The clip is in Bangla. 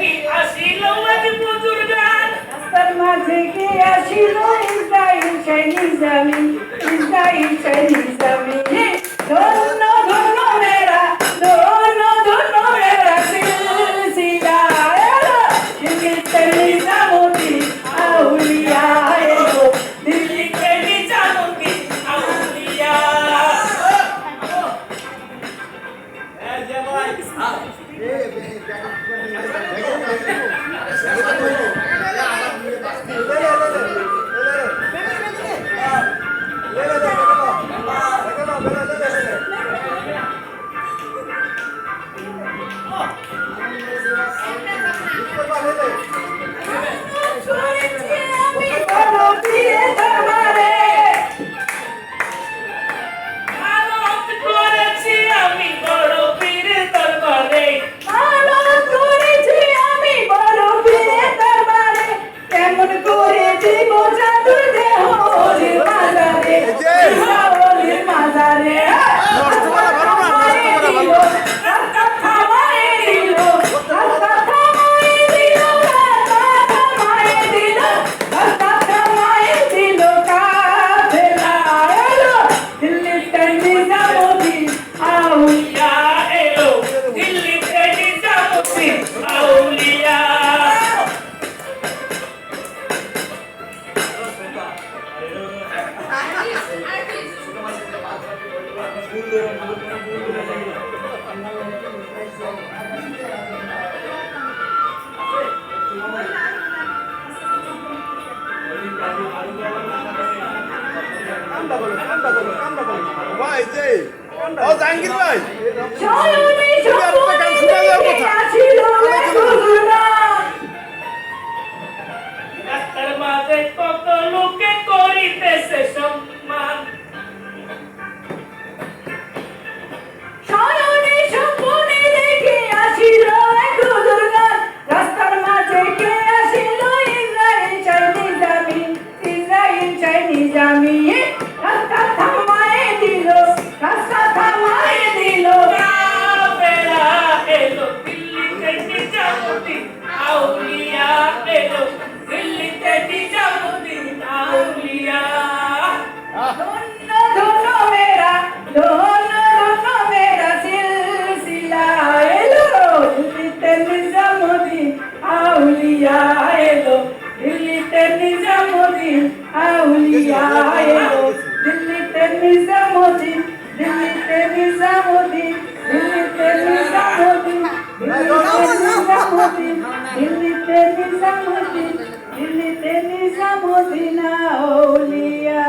কি আসিল এক বুজুর্গান রাস্তার মাঝে কে আসিল ইসরাইল সেই নিজামি ইসরাইল সেই নিজামি ধন্য ধন্য মেরা ধন্য ধন্য মেরা সিলসিলা দিল্লি তে নিজামুদ্দিন আউলিয়া এলো দিল্লি কে নিজামুদ্দিন আউলিয়া মানত করেছি আমি বড় পীরের দরবারে কেমন করে দিব জাদুর দেহ ওলির মাজারে ওলির মাজারে রাস্তা থামায়ে দিল রাস্তা থামায়ে দিল রাস্তা থামায়ে দিল রাস্তা থামায়ে দিল কাফেলা এলো দিল্লিতে নিজামুদ্দিন আউলিয়া এলো দিল্লি তে নিজামুদ্দিন আউলিয়া ভাই যে ও জাহাঙ্গীর ভাই চলনি গান শোনা যাওয়ার কথা। আসিল এক বুজুর্গান রাস্তার মাঝে কত লোকে করিতেছে সম্মান শয়নে স্বপ্নে দেখে আসিল এক বুজুর্গান রাস্তার মাঝে কে আসিল ইসরাইল চাই নিজামি রাস্তা থামায়ে দিল রাস্তা থামায়ে দিল কাফেলা এলো দিল্লি তে নিজামুদ্দিন আউলিয়া এলো দিল্লি তে নিজামুদ্দিন আউলিয়া ধন্য ধন্য মেরা ধন্য ধন্য মেরা সিলসিলা এলো দিল্লিতে নিজামুদ্দিন আউলিয়া এলো দিল্লিতে নিজামুদ্দিন আউলিয়া এলো দিল্লিতে নিজামুদ্দিন দিল্লিতে নিজামুদ্দিন দিল্লিতে নিজামুদ্দিন দিল্লিতে নিজামুদ্দিন দিল্লিতে নিজামুদ্দিন আউলিয়া